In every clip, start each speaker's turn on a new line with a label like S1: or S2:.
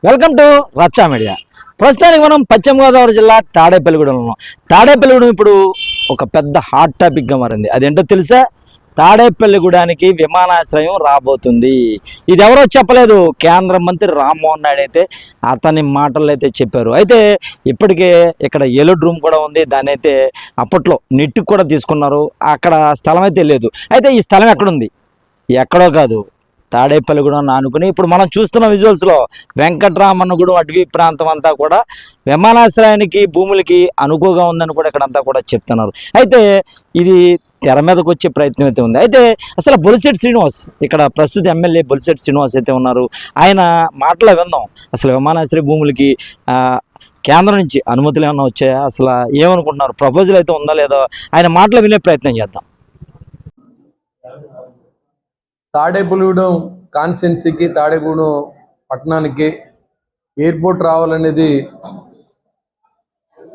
S1: Welcome to రచ్చా media. ప్రస్తుతానికి మనం పశ్చిమ గోదావరి జిల్లా తాడేపల్లిగూడెంలో ఉన్నాం. తాడేపల్లిగూడెం ఇప్పుడు ఒక పెద్ద హాట్ టాపిక్గా మారింది. అదేంటో తెలుసా? తాడేపల్లిగూడానికి విమానాశ్రయం రాబోతుంది. ఇది ఎవరో చెప్పలేదు, కేంద్ర మంత్రి రామ్మోహన్ నాయుడు అయితే అతని మాటల్లో అయితే చెప్పారు. అయితే ఇప్పటికే ఇక్కడ ఎలోడ్ రూమ్ కూడా ఉంది. దాన్ని అయితే అప్పట్లో నెట్కి కూడా తీసుకున్నారు. అక్కడ స్థలం అయితే లేదు. అయితే ఈ స్థలం ఎక్కడుంది? ఎక్కడో కాదు, తాడేపల్లిగూడెం ఆనుకుని ఇప్పుడు మనం చూస్తున్న విజువల్స్లో వెంకటరామన్నగూడెం అటవీ ప్రాంతం అంతా కూడా విమానాశ్రయానికి భూములకి అనుకువగా ఉందని కూడా ఇక్కడంతా కూడా చెప్తున్నారు. అయితే ఇది తెర మీదకి వచ్చే ప్రయత్నం అయితే ఉంది. అయితే అసలు బొలిశెట్టి శ్రీనివాస్, ఇక్కడ ప్రస్తుత ఎమ్మెల్యే బొలిశెట్టి శ్రీనివాస్ అయితే ఉన్నారు. ఆయన మాటలో విందాం. అసలు విమానాశ్రయ భూములకి కేంద్రం నుంచి అనుమతులు ఏమన్నా వచ్చాయా, అసలు ఏమనుకుంటున్నారు, ప్రపోజల్ అయితే ఉందా లేదో ఆయన మాటలో వినే ప్రయత్నం చేద్దాం.
S2: తాడేపల్లిగూడెం కాన్స్టిట్యున్సీకి, తాడేపల్లిగూడెం పట్టణానికి ఎయిర్పోర్ట్ రావాలనేది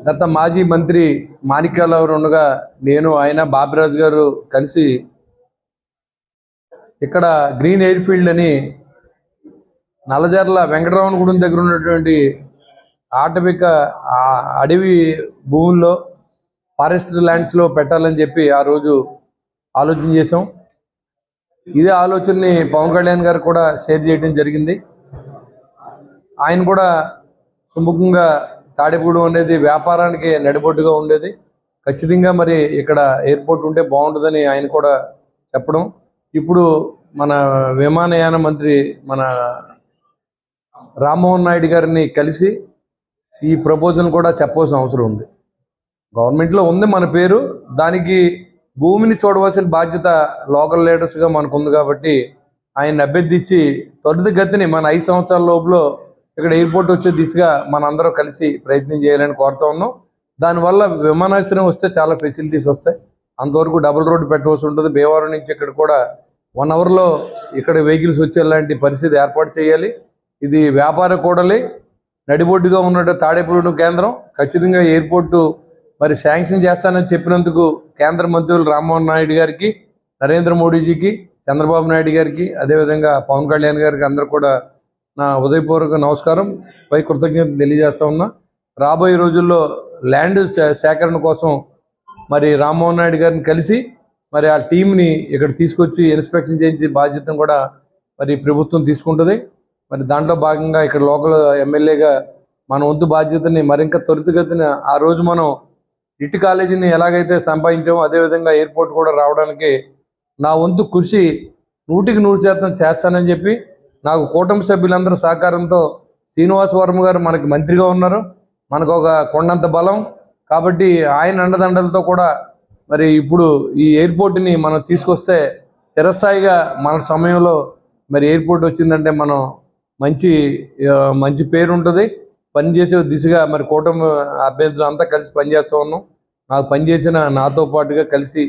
S2: గత మాజీ మంత్రి మాణిక్యాలరావు ఉండగా నేను, ఆయన, బాబిరాజు గారు కలిసి ఇక్కడ గ్రీన్ ఎయిర్ ఫీల్డ్ అని నల్లజర్ల వెంకటరామన్నగూడెం దగ్గర ఉన్నటువంటి ఆటవిక అడవి భూముల్లో, ఫారెస్ట్ ల్యాండ్స్లో పెట్టాలని చెప్పి ఆ రోజు ఆలోచన చేసాం. ఇదే ఆలోచనని పవన్ కళ్యాణ్ గారు కూడా షేర్ చేయడం జరిగింది. ఆయన కూడా సుముఖంగా తాడేపల్లిగూడెం అనేది వ్యాపారానికి నడిబొడ్డుగా ఉండేది, ఖచ్చితంగా మరి ఇక్కడ ఎయిర్పోర్ట్ ఉంటే బాగుంటుందని ఆయన కూడా చెప్పడం. ఇప్పుడు మన విమానయాన మంత్రి మన రామ్మోహన్ నాయుడు గారిని కలిసి ఈ ప్రపోజల్ కూడా చెప్పవలసిన అవసరం ఉంది. గవర్నమెంట్లో ఉంది మన పేరు, దానికి భూమిని చూడవలసిన బాధ్యత లోకల్ లీడర్స్గా మనకు ఉంది. కాబట్టి ఆయన అభ్యర్థించి త్వరితగతిని మన 5 సంవత్సరాల లోపల ఇక్కడ ఎయిర్పోర్ట్ వచ్చే దిశగా మనందరం కలిసి ప్రయత్నం చేయాలని కోరుతా ఉన్నాం. దానివల్ల విమానాశ్రయం వస్తే చాలా ఫెసిలిటీస్ వస్తాయి. అంతవరకు డబుల్ రోడ్డు పెట్టవలసి ఉంటుంది. భీమవరం నుంచి ఇక్కడ కూడా 1 అవర్లో ఇక్కడ వెహికల్స్ వచ్చేలాంటి పరిస్థితి ఏర్పాటు చేయాలి. ఇది వ్యాపార కూడలి నడిబొడ్డుగా ఉన్న తాడేపల్లిగూడెం కేంద్రం ఖచ్చితంగా ఎయిర్పోర్టు మరి శాంక్షన్ చేస్తానని చెప్పినందుకు కేంద్ర మంత్రులు రామ్మోహన్ నాయుడు గారికి, నరేంద్ర మోడీజీకి, చంద్రబాబు నాయుడు గారికి, అదేవిధంగా పవన్ కళ్యాణ్ గారికి అందరూ కూడా నా ఉదయపూర్వక నమస్కారం, పై కృతజ్ఞతలు తెలియజేస్తా ఉన్నా. రాబోయే రోజుల్లో ల్యాండ్ సేకరణ కోసం మరి రామ్మోహన్ నాయుడు గారిని కలిసి మరి ఆ టీంని ఇక్కడ తీసుకొచ్చి ఇన్స్పెక్షన్ చేయించే బాధ్యతను కూడా మరి ప్రభుత్వం తీసుకుంటుంది. మరి దాంట్లో భాగంగా ఇక్కడ లోకల్ ఎమ్మెల్యేగా మన వంతు బాధ్యతని మరింత త్వరితగతిన ఆ రోజు మనం ఇటు కాలేజీని ఎలాగైతే సంపాదించామో అదేవిధంగా ఎయిర్పోర్ట్ కూడా రావడానికి నా వంతు కృషి 100% చేస్తానని చెప్పి, నాకు కూటమి సభ్యులందరూ సహకారంతో శ్రీనివాస్ వర్మ గారు మనకి మంత్రిగా ఉన్నారు, మనకు ఒక కొండంత బలం కాబట్టి ఆయన అండదండలతో కూడా మరి ఇప్పుడు ఈ ఎయిర్పోర్ట్ని మనం తీసుకొస్తే చిరస్థాయిగా మన సమయంలో మరి ఎయిర్పోర్ట్ వచ్చిందంటే మనం మంచి పేరు ఉంటుంది. పనిచేసే దిశగా మరి కూటమి అభ్యర్థులు అంతా కలిసి పనిచేస్తూ ఉన్నాం. నాకు పనిచేసిన నాతో పాటుగా కలిసి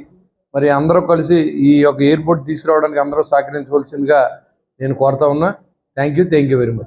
S2: మరి అందరూ కలిసి ఈ యొక్క ఎయిర్పోర్ట్ తీసుకురావడానికి అందరూ సహకరించవలసిందిగా నేను కోరుతా ఉన్నా. Thank you very much.